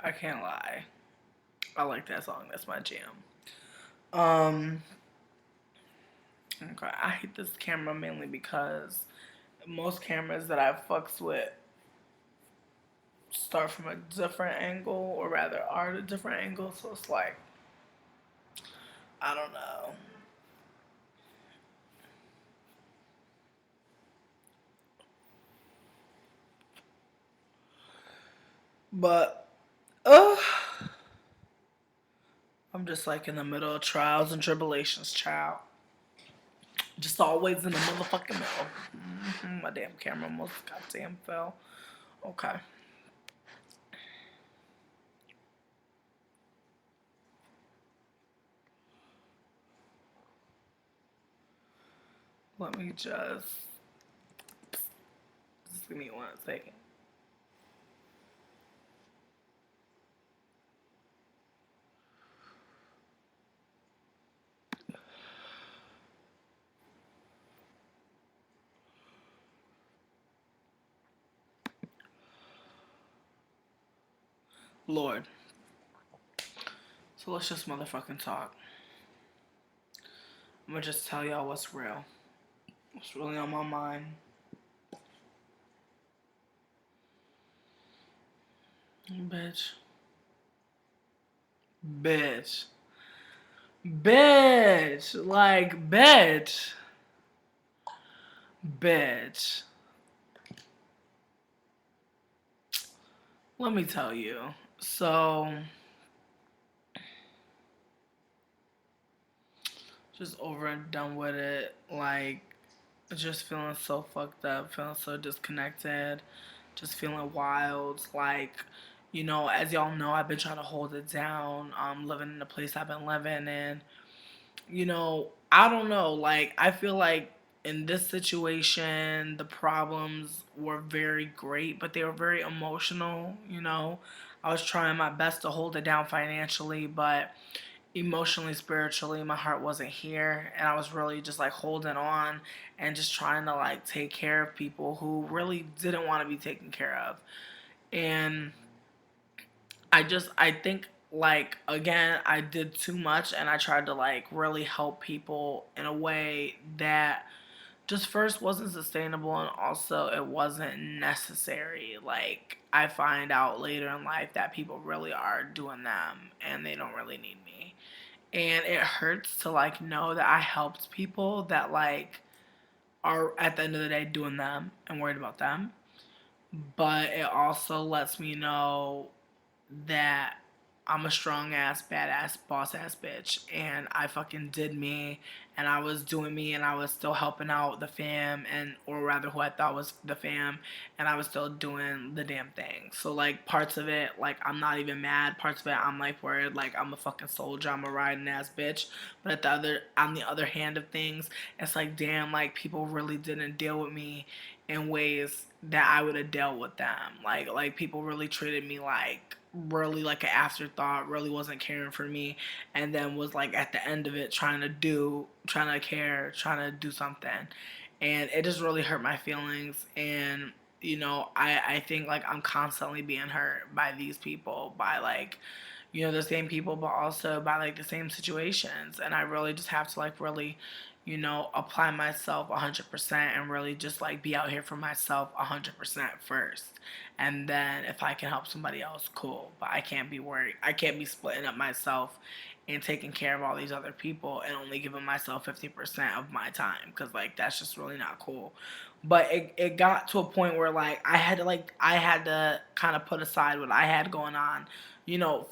I can't lie. I like that song. That's my jam. Um, okay. I hate this camera mainly because most cameras that I fucks with start from a different angle, or rather are at a different angle. So it's like, I don't know. But, uh, I'm just like in the middle of trials and tribulations, child. Just always in the motherfucking middle. My damn camera almost goddamn fell. Okay. Let me just give me 1 second. Lord. So let's just motherfucking talk. I'm gonna just tell y'all what's real. What's really on my mind. Bitch. Bitch. Bitch. Like, bitch. Bitch. Let me tell you. So, just over and done with it. Like, just feeling so fucked up, feeling so disconnected, just feeling wild. Like, as y'all know, I've been trying to hold it down. Living in the place I've been living in. I don't know. Like, I feel like in this situation, the problems were very great, but they were very emotional. I was trying my best to hold it down financially, but emotionally, spiritually, my heart wasn't here. And I was really just like holding on and just trying to like take care of people who really didn't want to be taken care of. And I think like again I did too much, and I tried to like really help people in a way that just first wasn't sustainable, and also it wasn't necessary. Like, I find out later in life that people really are doing them and they don't really need me. And it hurts to like know that I helped people that like are at the end of the day doing them and worried about them. But it also lets me know that I'm a strong ass, badass, boss ass bitch, and I fucking did me, and I was doing me, and I was still helping out the fam, and or rather, who I thought was the fam, and I was still doing the damn thing. So like parts of it, like I'm not even mad. Parts of it, I'm like worried, like I'm a fucking soldier, I'm a riding ass bitch. But on the other hand of things, it's like damn, like people really didn't deal with me in ways that I would have dealt with them. Like people really treated me like really like an afterthought, really wasn't caring for me, and then was like at the end of it trying to care, trying to do something. And it just really hurt my feelings. And I think like I'm constantly being hurt by these people, by like the same people, but also by like the same situations. And I really just have to like really, apply myself 100% and really just like be out here for myself 100% first. And then if I can help somebody else, cool. But I can't be worried. I can't be splitting up myself and taking care of all these other people and only giving myself 50% of my time, because like that's just really not cool. But it got to a point where like I had to kind of put aside what I had going on,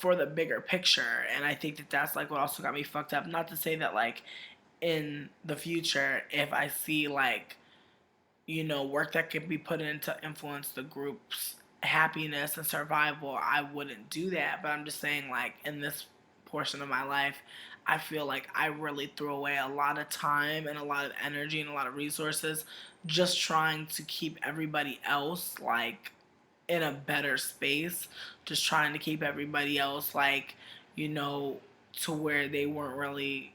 for the bigger picture. And I think that that's like what also got me fucked up. Not to say that like in the future, if I see like, work that can be put in to influence the group's happiness and survival, I wouldn't do that. But I'm just saying, like, in this portion of my life, I feel like I really threw away a lot of time and a lot of energy and a lot of resources just trying to keep everybody else, like, in a better space, just trying to keep everybody else, like, you know, to where they weren't really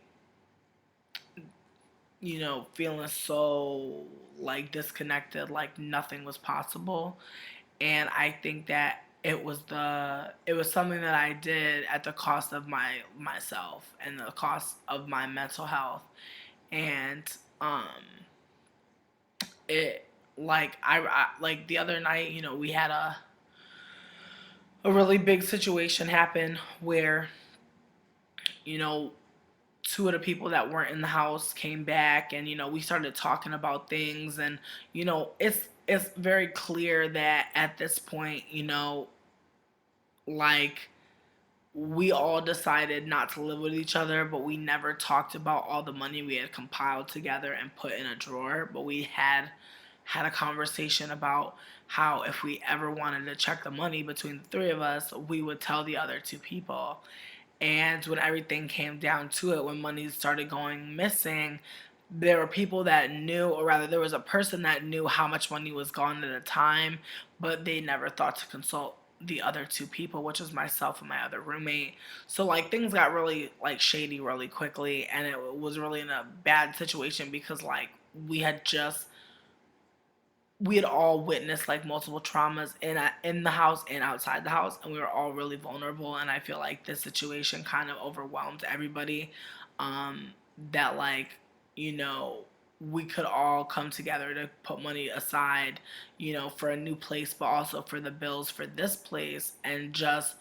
feeling so like disconnected, like nothing was possible. And I think that it was something that I did at the cost of myself and the cost of my mental health. And um it I like the other night, you know, we had a really big situation happen where, you know, two of the people that weren't in the house came back, and you know, we started talking about things. And you know, it's very clear that at this point, you know, like, we all decided not to live with each other, but we never talked about all the money we had compiled together and put in a drawer. But we had a conversation about how if we ever wanted to check the money between the three of us, we would tell the other two people. And when everything came down to it, when money started going missing, there were people that knew, or rather, there was a person that knew how much money was gone at a time, but they never thought to consult the other two people, which was myself and my other roommate. So like things got really like shady really quickly, and it was really in a bad situation because like we had all witnessed like multiple traumas in the house and outside the house, and we were all really vulnerable. And I feel like this situation kind of overwhelmed everybody. Um, that like, you know, we could all come together to put money aside, you know, for a new place, but also for the bills for this place, and just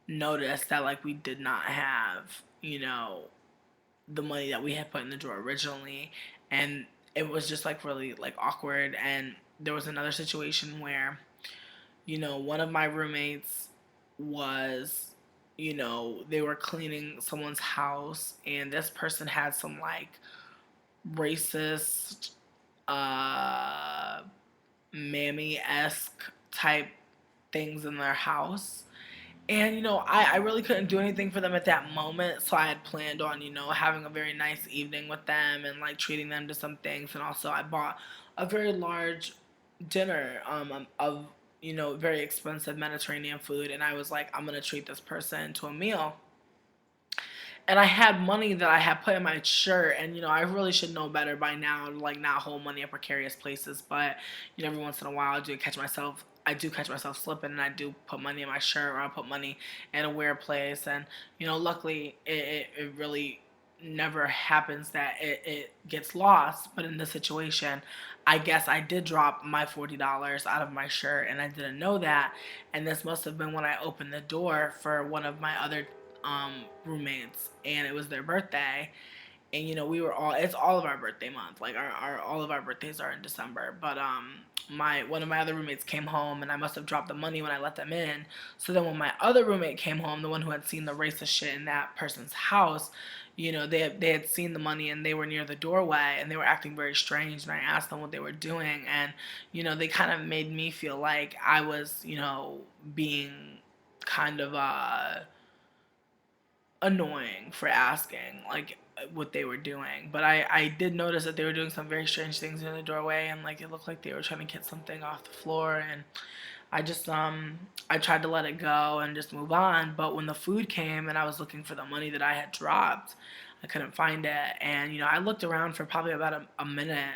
notice that like we did not have, you know, the money that we had put in the drawer originally. And it was just like really like awkward. And there was another situation where, you know, one of my roommates was, you know, they were cleaning someone's house, and this person had some like racist, uh mammy-esque type things in their house. And you know, I really couldn't do anything for them at that moment, so I had planned on, you know, having a very nice evening with them and like treating them to some things. And also I bought a very large dinner of, you know, very expensive Mediterranean food, and I was like, I'm gonna treat this person to a meal. And I had money that I had put in my shirt, and you know, I really should know better by now to like not hold money in precarious places. But you know, every once in a while I do catch myself slipping, and I do put money in my shirt, or I put money in a weird place. And you know, luckily it really never happens that it gets lost. But in this situation, I guess I did drop my $40 out of my shirt, and I didn't know that. And this must have been when I opened the door for one of my other roommates, and it was their birthday. And you know, we were all it's all of our birthday month, like our all of our birthdays are in December. But my one of my other roommates came home, and I must have dropped the money when I let them in. So then when my other roommate came home, the one who had seen the racist shit in that person's house, you know, they had seen the money, and they were near the doorway, and they were acting very strange. And I asked them what they were doing, and you know, they kind of made me feel like I was, you know, being kind of annoying for asking like what they were doing. But I did notice that they were doing some very strange things in the doorway, and like it looked like they were trying to get something off the floor. And I just I tried to let it go and just move on. But when the food came and I was looking for the money that I had dropped, I couldn't find it. And you know, I looked around for probably about a minute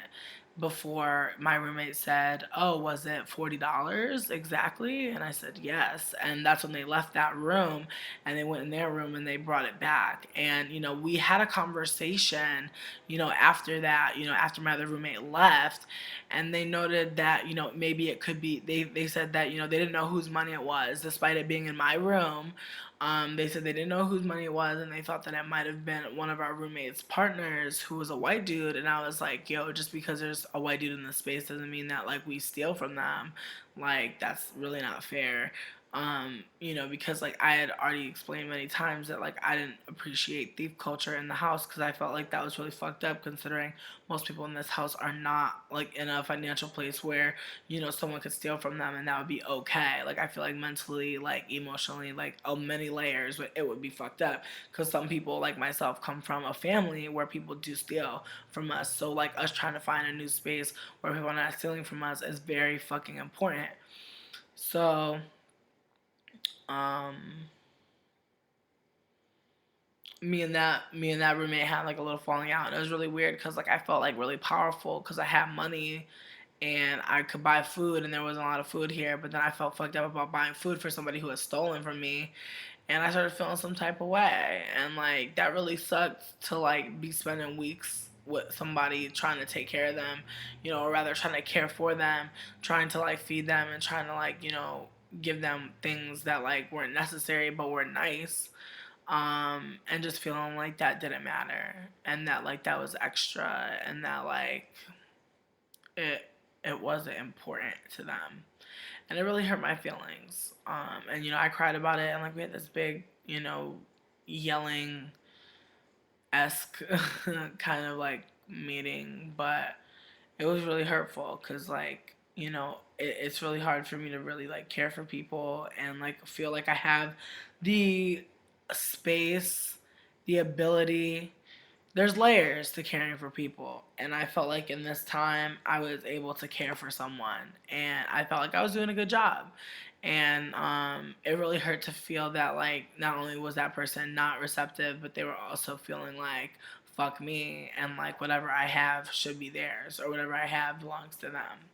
before my roommate said, "Oh, was it $40 exactly?" And I said, "Yes." And that's when they left that room, and they went in their room and they brought it back. And you know, we had a conversation, you know, after that, you know, after my other roommate left, and they noted that, you know, maybe it could be they said that, you know, they didn't know whose money it was despite it being in my room. They said they didn't know whose money it was, and they thought that it might have been one of our roommates' partners who was a white dude. And I was like, yo, just because there's a white dude in the space doesn't mean that like we steal from them. Like that's really not fair. You know, because like I had already explained many times that like I didn't appreciate thief culture in the house, because I felt like that was really fucked up, considering most people in this house are not like in a financial place where, you know, someone could steal from them and that would be okay. Like I feel like mentally, like emotionally, like many layers, it would be fucked up, because some people like myself come from a family where people do steal from us. So like us trying to find a new space where people are not stealing from us is very fucking important. So um me and that roommate had like a little falling out, and it was really weird because like I felt like really powerful because I had money, and I could buy food, and there wasn't a lot of food here. But then I felt fucked up about buying food for somebody who had stolen from me, and I started feeling some type of way, and like that really sucked to like be spending weeks with somebody trying to take care of them, or rather trying to care for them, trying to like feed them and trying to like give them things that like weren't necessary but were nice, and just feeling like that didn't matter, and that like that was extra, and that like it it wasn't important to them, and it really hurt my feelings. And I cried about it, and like we had this big, yelling esque kind of like meeting, but it was really hurtful because like it's really hard for me to really like care for people and like feel like I have the space, the ability. There's layers to caring for people, and I felt like in this time I was able to care for someone, and I felt like I was doing a good job. And it really hurt to feel that like not only was that person not receptive, but they were also feeling like fuck me, and like whatever I have should be theirs, or whatever I have belongs to them.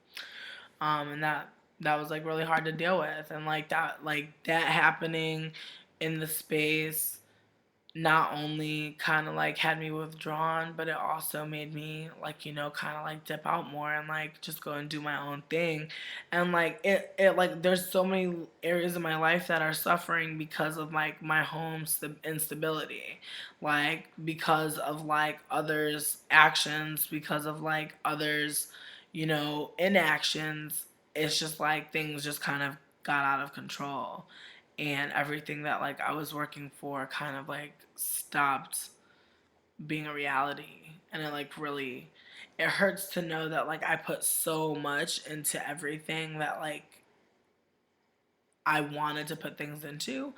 And that was like really hard to deal with, and like that happening in the space not only kind of like had me withdrawn, but it also made me like kind of like dip out more and like just go and do my own thing. And like it like there's so many areas of my life that are suffering because of like my home instability, like because of like others actions, because of like others inactions. It's just like things just kind of got out of control, and everything that like I was working for kind of like stopped being a reality. And it like really, it hurts to know that like I put so much into everything that like I wanted to put things into.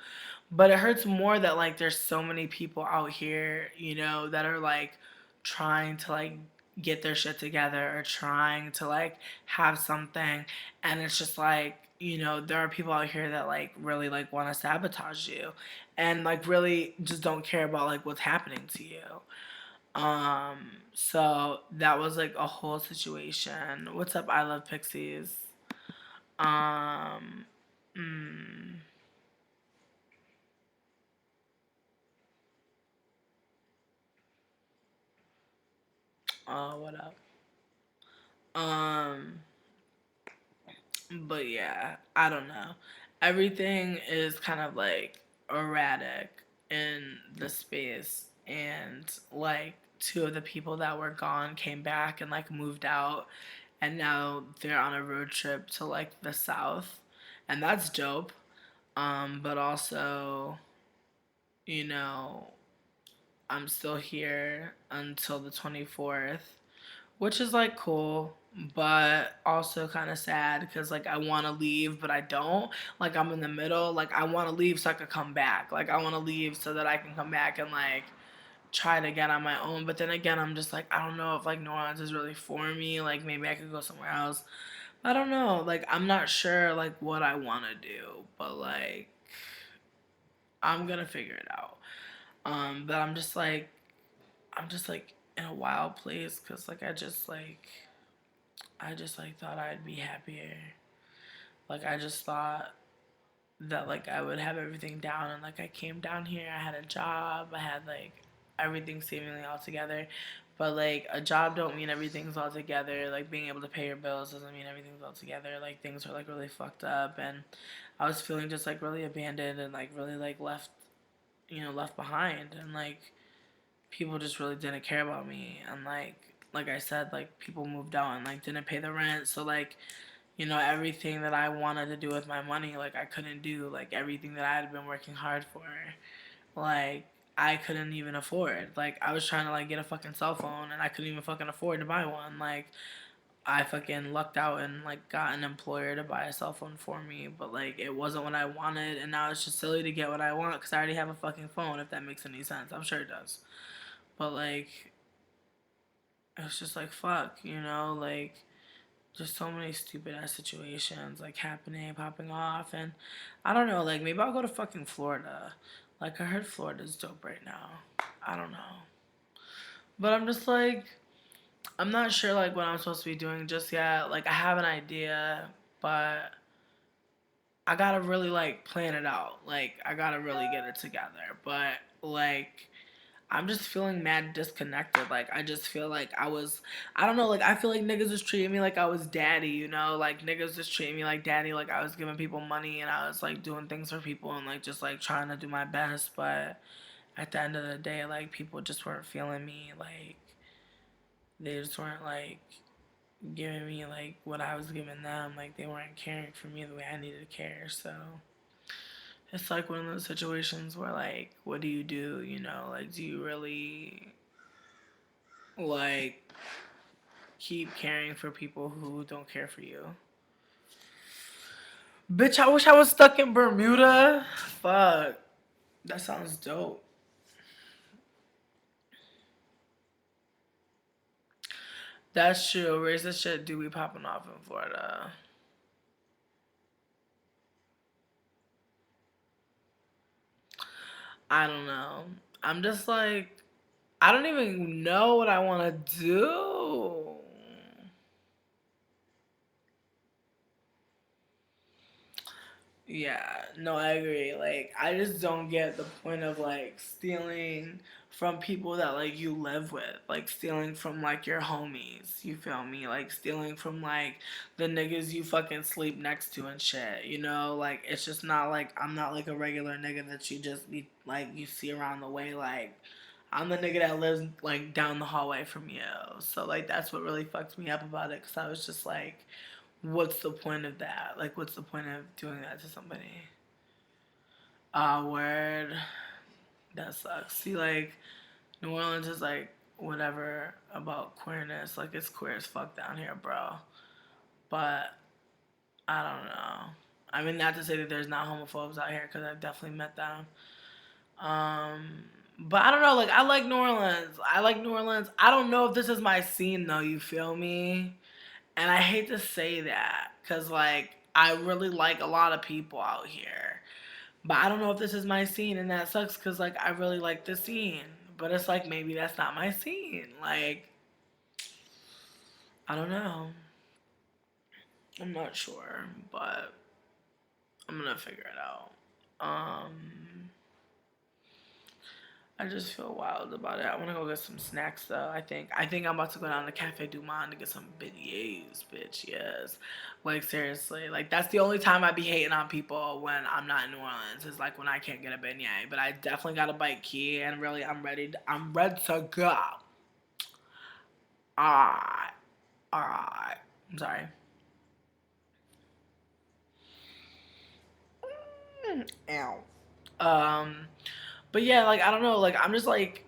But it hurts more that like there's so many people out here, that are like trying to like get their shit together, or trying to like have something, and it's just like, there are people out here that like really like want to sabotage you, and like really just don't care about like what's happening to you. So that was like a whole situation. What's up, I love Pixies? Um mm, what up? Um, but yeah, I don't know. Everything is kind of like erratic in the space, and like two of the people that were gone came back and like moved out, and now they're on a road trip to like the south, and that's dope. But also, you know, I'm still here until the 24th, which is like cool, but also kind of sad because like I want to leave but I don't. Like I'm in the middle. Like I want to leave so I could come back. Like I want to leave so that I can come back and like try it again on my own. But then again, I'm just like, I don't know if like New Orleans is really for me. Like maybe I could go somewhere else. I don't know. Like I'm not sure like what I want to do, but like I'm gonna figure it out. But I'm just like in a wild place because like I just like thought I'd be happier. Like I just thought that like I would have everything down, and like I came down here, I had a job, I had like everything seemingly all together. But like a job don't mean everything's all together. Like being able to pay your bills doesn't mean everything's all together. Like things are like really fucked up, and I was feeling just like really abandoned and like really like left behind, and like people just really didn't care about me, and like I said, like people moved out and like didn't pay the rent, so like everything that I wanted to do with my money, like I couldn't do, like everything that I had been working hard for, like I couldn't even afford. Like I was trying to like get a fucking cell phone, and I couldn't even fucking afford to buy one. Like I fucking lucked out and like got an employer to buy a cell phone for me, but like it wasn't what I wanted, and now it's just silly to get what I want because I already have a fucking phone. If that makes any sense, I'm sure it does. But like it's just like fuck, like just so many stupid ass situations like happening, popping off, and I don't know, like maybe I'll go to fucking Florida. Like I heard Florida's dope right now. I don't know. But I'm just like I'm not sure like what I'm supposed to be doing just yet. Like I have an idea, but I gotta really like plan it out. Like I gotta really get it together. But like I'm just feeling mad disconnected. Like I just feel like I don't know, like I feel like niggas was treating me like I was daddy, you know? Like niggas just treating me like daddy, like I was giving people money and I was like doing things for people and like just like trying to do my best, but at the end of the day, like people just weren't feeling me. Like they just weren't like giving me like what I was giving them. Like they weren't caring for me the way I needed to care. So it's like one of those situations where like, what do you do? You know, like do you really like keep caring for people who don't care for you? Bitch, I wish I was stuck in Bermuda. Fuck. That sounds dope. That's true. Racist shit do be popping off in Florida. I don't know. I'm just like, I don't even know what I want to do. Yeah, no, I agree. Like, I just don't get the point of like stealing from people that like you live with, like stealing from like your homies. You feel me? Like stealing from like the niggas you fucking sleep next to and shit. You know, like it's just not like I'm not like a regular nigga that you just be like you see around the way. Like I'm the nigga that lives like down the hallway from you. So like that's what really fucked me up about it, because I was just like, what's the point of that? Like, what's the point of doing that to somebody? Word. That sucks. See, like, New Orleans is like whatever about queerness. Like, it's queer as fuck down here, bro. But I don't know. I mean, not to say that there's not homophobes out here, because I've definitely met them. Um, but I don't know. Like, I like New Orleans. I like New Orleans. I don't know if this is my scene though. You feel me? And I hate to say that because, like, I really like a lot of people out here. But I don't know if this is my scene, and that sucks because, like, I really like the scene. But it's like maybe that's not my scene. Like, I don't know. I'm not sure, but I'm gonna figure it out. I just feel wild about it. I want to go get some snacks though. I think I'm about to go down to Cafe Du Monde to get some beignets, bitch. Yes, like seriously, like that's the only time I be hating on people when I'm not in New Orleans. Is like when I can't get a beignet. But I definitely got a bite key, and really, I'm ready to go. Alright, alright. I'm sorry. Ow. Um, but yeah, like I don't know, like I'm just like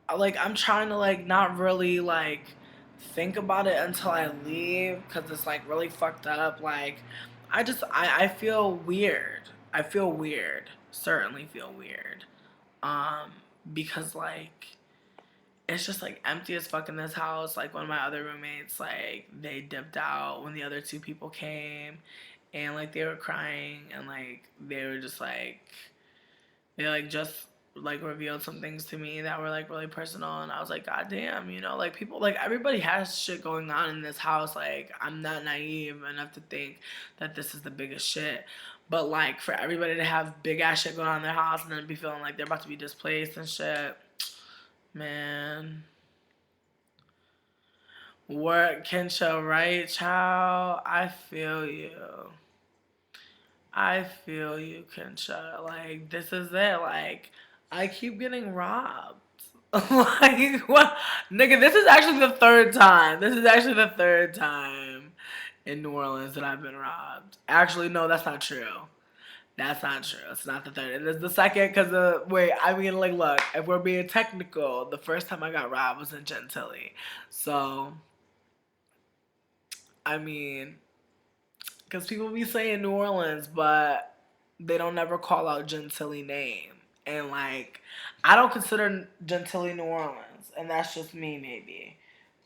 I'm trying to like not really like think about it until I leave because it's like really fucked up. Like I feel weird. I feel weird. Certainly feel weird. Um, because like it's just like empty as fuck in this house. Like one of my other roommates, like they dipped out when the other two people came, and like they were crying and like they were just like they like just like revealed some things to me that were like really personal, and I was like, God damn, you know, like people, like everybody has shit going on in this house. Like I'm not naive enough to think that this is the biggest shit, but like for everybody to have big ass shit going on in their house and then be feeling like they're about to be displaced and shit, man. Work Kensha, right, child? I feel you. I feel you, Kensha. Like this is it. Like I keep getting robbed. Like what, nigga? This is actually the third time. This is actually the third time in New Orleans that I've been robbed. Actually, no, that's not true. That's not true. It's not the third. It is the second because wait. I mean, like, look. If we're being technical, the first time I got robbed was in Gentilly. So I mean, because people be saying New Orleans, but they don't never call out Gentilly name. And like, I don't consider Gentilly New Orleans, and that's just me maybe.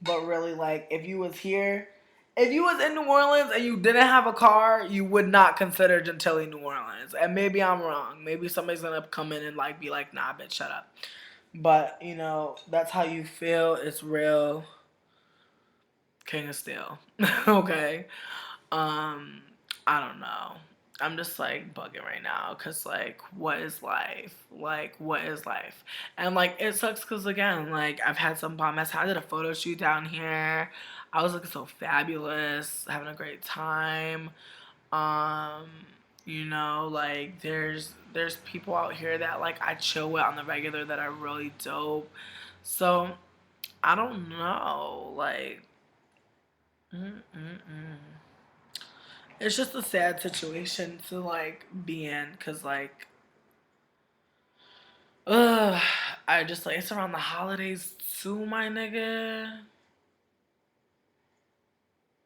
But really, like, if you was here, if you was in New Orleans and you didn't have a car, you would not consider Gentilly New Orleans. And maybe I'm wrong. Maybe somebody's gonna come in and like be like, nah, bitch, shut up. But you know, that's how you feel. It's real. King of Steel. Okay. Um, I don't know. I'm just like bugging right now because like what is life? Like what is life? And like it sucks because again like I've had some bomb ass. I did a photo shoot down here. I was looking so fabulous, having a great time. Um, like there's people out here that like I chill with on the regular that are really dope. So I don't know, like, mm-mm-mm. It's just a sad situation to like be in, cause like, ugh, I just like it's around the holidays too, my nigga.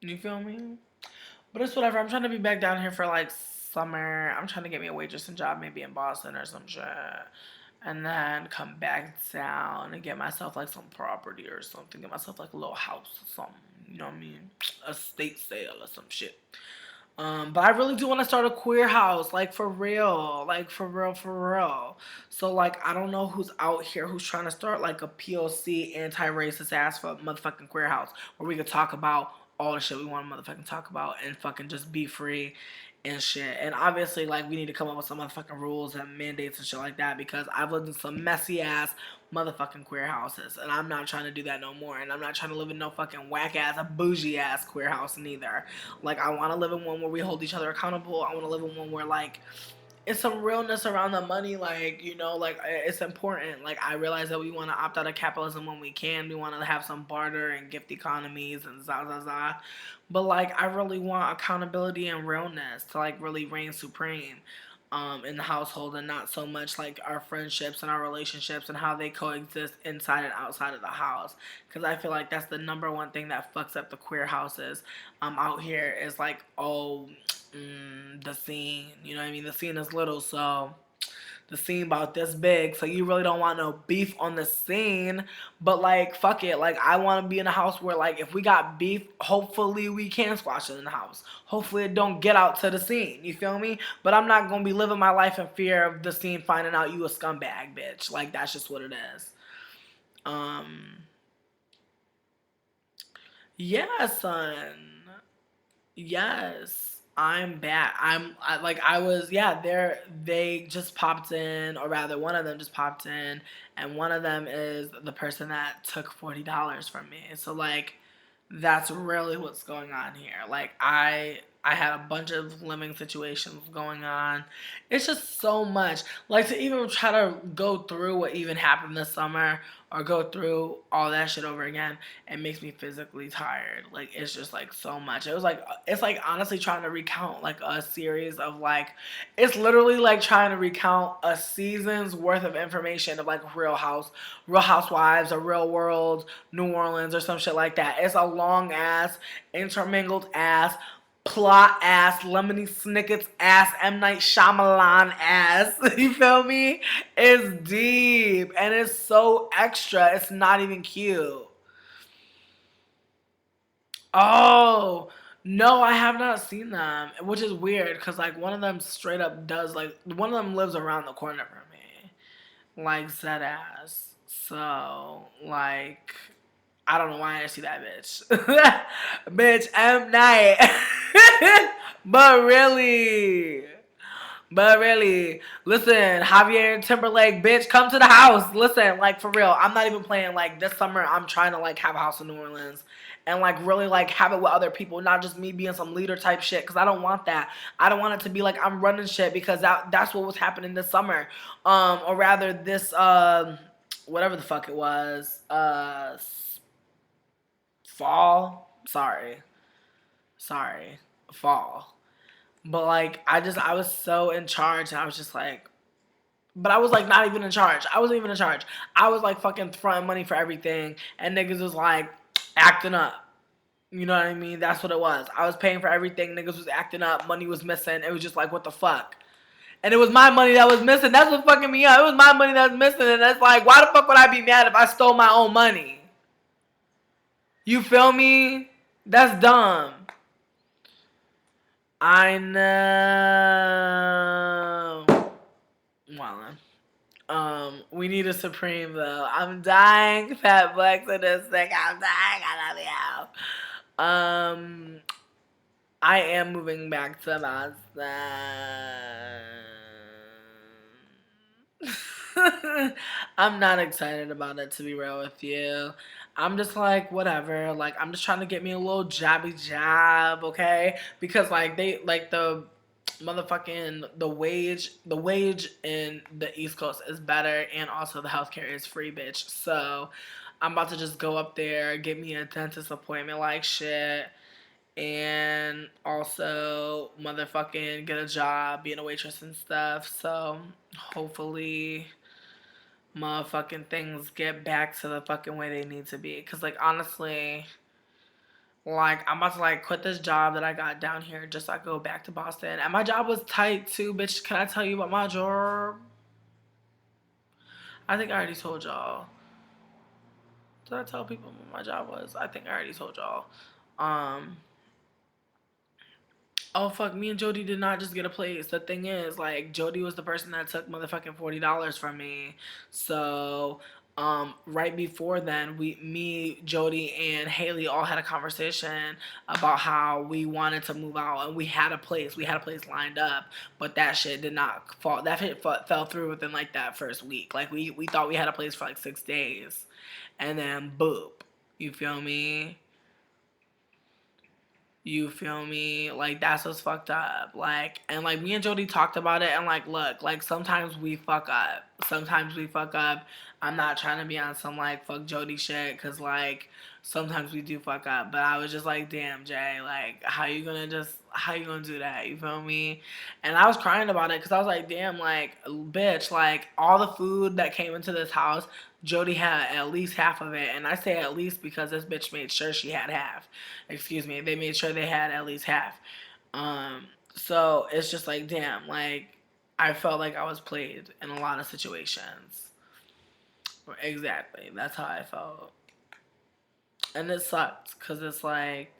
You feel me? But it's whatever. I'm trying to be back down here for like summer. I'm trying to get me a waitressing job, maybe in Boston or some shit, and then come back down and get myself like some property or something. Get myself like a little house or something. You know what I mean? A state sale or some shit. But I really do want to start a queer house, like for real, like for real, for real. So like I don't know who's out here who's trying to start like a POC anti-racist ass for motherfucking queer house where we could talk about all the shit we want to motherfucking talk about and fucking just be free and shit. And obviously like we need to come up with some motherfucking rules and mandates and shit like that because I've lived in some messy ass motherfucking queer houses and I'm not trying to do that no more. And I'm not trying to live in no fucking whack ass, a bougie ass queer house neither. Like I want to live in one where we hold each other accountable. I want to live in one where like it's some realness around the money. Like like it's important. Like I realize that we want to opt out of capitalism when we can. We want to have some barter and gift economies and za. But like I really want accountability and realness to like really reign supreme. In the household and not so much like our friendships and our relationships and how they coexist inside and outside of the house because I feel like that's the number one thing that fucks up the queer houses out here is like the scene, you know what I mean, the scene is little, so the scene about this big, so you really don't want no beef on the scene. But like, fuck it. Like, I want to be in a house where, like, if we got beef, hopefully we can squash it in the house. Hopefully it don't get out to the scene. You feel me? But I'm not gonna be living my life in fear of the scene finding out you a scumbag, bitch. Like, that's just what it is. Um, yeah, son. Yes, I'm back. Like I was, yeah, they just popped in, or rather one of them just popped in, and one of them is the person that took $40 from me. So like that's really what's going on here. Like I had a bunch of living situations going on. It's just so much. Like to even try to go through what even happened this summer or go through all that shit over again, it makes me physically tired. Like it's just like so much. It was like it's like honestly trying to recount like a series of like it's literally like trying to recount a season's worth of information of like Real Housewives or Real World, New Orleans or some shit like that. It's a long ass, intermingled ass, plot ass, Lemony Snicket's ass, M. Night Shyamalan ass. You feel me? It's deep and it's so extra. It's not even cute. Oh, no, I have not seen them, which is weird because like one of them straight up does like one of them lives around the corner from me, like Zed ass. So like I don't know why I see that bitch. Bitch, M Night. but really. But really, listen, Javier and Timberlake, bitch, come to the house. Listen, like for real, I'm not even playing. Like this summer, I'm trying to like have a house in New Orleans and like really like have it with other people, not just me being some leader type shit. Because I don't want that. I don't want it to be like I'm running shit because that's what was happening this summer, or rather this whatever the fuck it was, fall. Sorry, fall. But like I was so in charge and I was just like but I was like not even in charge. I wasn't even in charge. I was like fucking throwing money for everything and niggas was like acting up. You know what I mean? That's what it was. I was paying for everything. Niggas was acting up. Money was missing. It was just like, what the fuck? And it was my money that was missing. That's what fucking me up. It was my money that was missing. And it's like, why the fuck would I be mad if I stole my own money? You feel me? That's dumb. I know. Wildin'. We need a Supreme though. I'm dying. Fat Black to this thing. I'm dying. I love you. Um, I am moving back to Boston. I'm not excited about it, to be real with you. I'm just like, whatever. Like, I'm just trying to get me a little jobby job, okay? Because like the motherfucking the wage in the East Coast is better, and also the healthcare is free, bitch. So I'm about to just go up there, get me a dentist appointment like shit, and also motherfucking get a job, being a waitress and stuff. So hopefully motherfucking things get back to the fucking way they need to be. Cause like honestly, like I'm about to like quit this job that I got down here just so I go back to Boston. And my job was tight too, bitch. Can I tell you about my job? I think I already told y'all. Did I tell people what my job was? I think I already told y'all. Um, Oh fuck, me and Jody did not just get a place. The thing is, like, Jody was the person that took motherfucking $40 from me. So, right before then, me, Jody, and Haley all had a conversation about how we wanted to move out, and we had a place. We had a place lined up, but that shit did not fall. That shit fell through within like that first week. Like we thought we had a place for like 6 days, and then boop. You feel me? You feel me? Like that's what's fucked up. Like and like me and Jody talked about it and like look, like sometimes we fuck up. Sometimes we fuck up. I'm not trying to be on some like fuck Jody shit cuz like sometimes we do fuck up. But I was just like, "Damn, Jay, like how you going to do that?" You feel me? And I was crying about it cuz I was like, "Damn, like bitch, like all the food that came into this house, Jody had at least half of it." And I say at least because this bitch made sure she had half. Excuse me, they made sure they had at least half. So it's just like, damn, like I felt like I was played in a lot of situations. Exactly, that's how I felt, and it sucked because it's like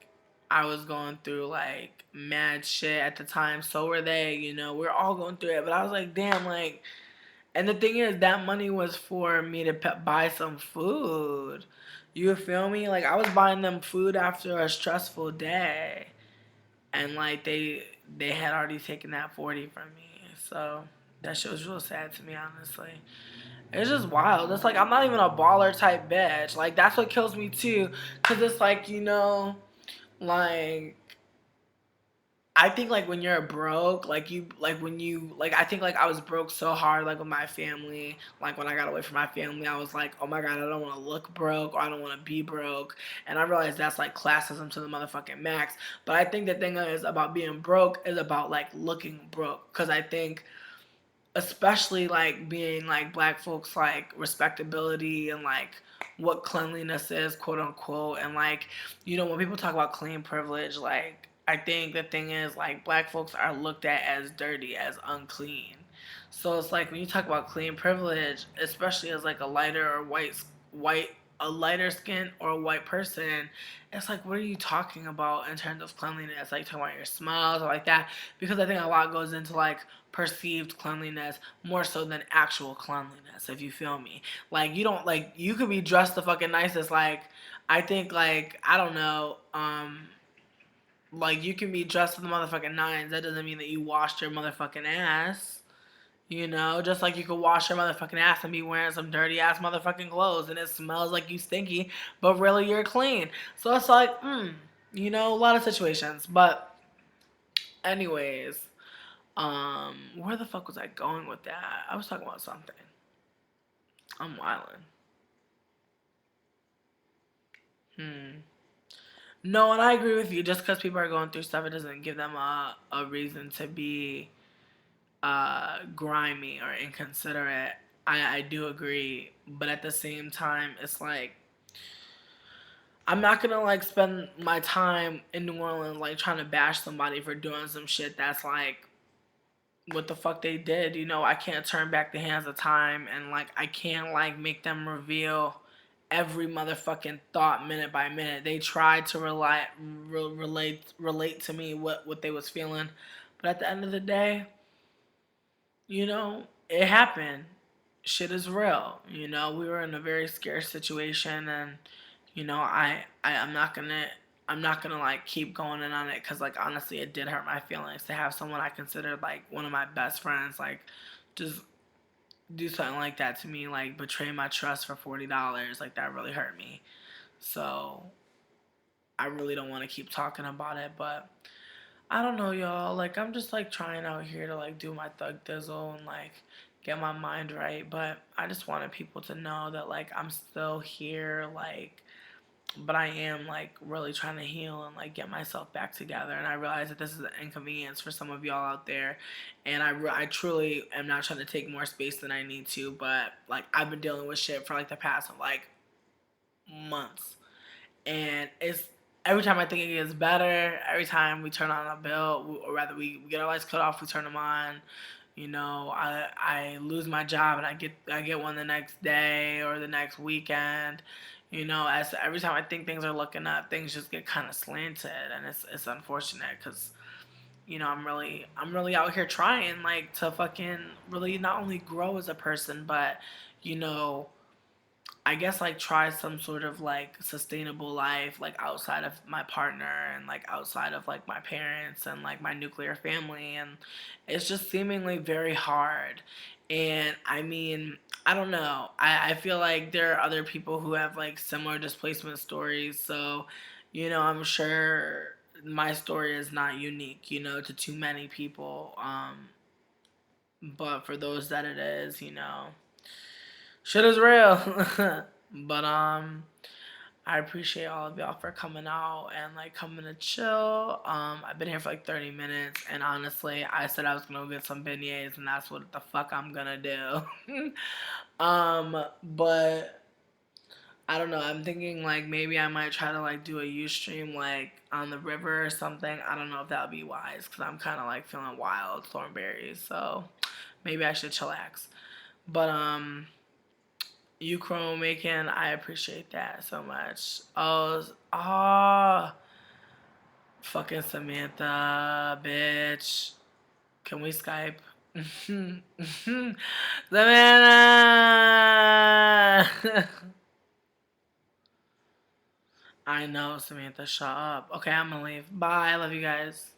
I was going through like mad shit at the time. So were they, we're all going through it. But I was like, damn, like, and the thing is, that money was for me to buy some food. You feel me? Like I was buying them food after a stressful day, and like they had already taken that 40 from me. So that shit was real sad to me, honestly. It's just wild. It's like I'm not even a baller type bitch. Like that's what kills me too, cause it's like like I think like when you're broke, like you like when you like I think like I was broke so hard like with my family. Like when I got away from my family, I was like, oh my god, I don't want to look broke or I don't want to be broke. And I realized that's like classism to the motherfucking max. But I think the thing is about being broke is about like looking broke. Cause I think especially like being like black folks like respectability and like what cleanliness is, quote unquote, and like when people talk about clean privilege, like I think the thing is like black folks are looked at as dirty, as unclean. So it's like when you talk about clean privilege, especially as like a lighter or white a lighter skin or a white person, it's like what are you talking about in terms of cleanliness? Like talking about your smells or like that, because I think a lot goes into like perceived cleanliness more so than actual cleanliness, if you feel me. Like you don't like you could be dressed the fucking nicest. Like I think like I don't know, like you can be dressed to the motherfucking nines. That doesn't mean that you washed your motherfucking ass. Just like you could wash your motherfucking ass and be wearing some dirty ass motherfucking clothes and it smells like you stinky, but really you're clean. So it's like, a lot of situations. But anyways, where the fuck was I going with that? I was talking about something. I'm wildin'. Hmm. No, and I agree with you. Just because people are going through stuff, it doesn't give them a reason to be grimy or inconsiderate. I do agree, but at the same time, it's like I'm not gonna like spend my time in New Orleans like trying to bash somebody for doing some shit that's like what the fuck they did. I can't turn back the hands of time, and like I can't like make them reveal every motherfucking thought minute by minute. They tried to relate to me what they was feeling, but at the end of the day, it happened. Shit is real. We were in a very scarce situation, and I'm not gonna. I'm not gonna like keep going in on it because like honestly it did hurt my feelings to have someone I considered like one of my best friends like just do something like that to me, like betray my trust for $40. Like that really hurt me. So I really don't want to keep talking about it, but I don't know, y'all. Like I'm just like trying out here to like do my thug dizzle and like get my mind right, but I just wanted people to know that like I'm still here, like, but I am like really trying to heal and like get myself back together. And I realize that this is an inconvenience for some of y'all out there, and I truly am not trying to take more space than I need to. But like I've been dealing with shit for like the past like months, and it's every time I think it gets better. Every time we turn on a bill, or rather we get our lights cut off, we turn them on. You know, I lose my job and I get one the next day or the next weekend. You know, as every time I think things are looking up, things just get kind of slanted, and it's unfortunate because I'm really out here trying like to fucking really not only grow as a person, but you know I guess like try some sort of like sustainable life like outside of my partner and like outside of like my parents and like my nuclear family, and it's just seemingly very hard. And I mean, I don't know. I feel like there are other people who have like similar displacement stories, so I'm sure my story is not unique, to too many people. But for those that it is, shit is real. But I appreciate all of y'all for coming out and like coming to chill. I've been here for like 30 minutes, and honestly, I said I was gonna go get some beignets, and that's what the fuck I'm gonna do. But I don't know. I'm thinking like maybe I might try to like do a Ustream like on the river or something. I don't know if that would be wise because I'm kind of like feeling wild thornberries, so maybe I should chillax. But you chrome making, I appreciate that so much. Fucking Samantha, bitch. Can we Skype? Savannah! I know, Samantha, shut up. Okay, I'm gonna leave. Bye, I love you guys.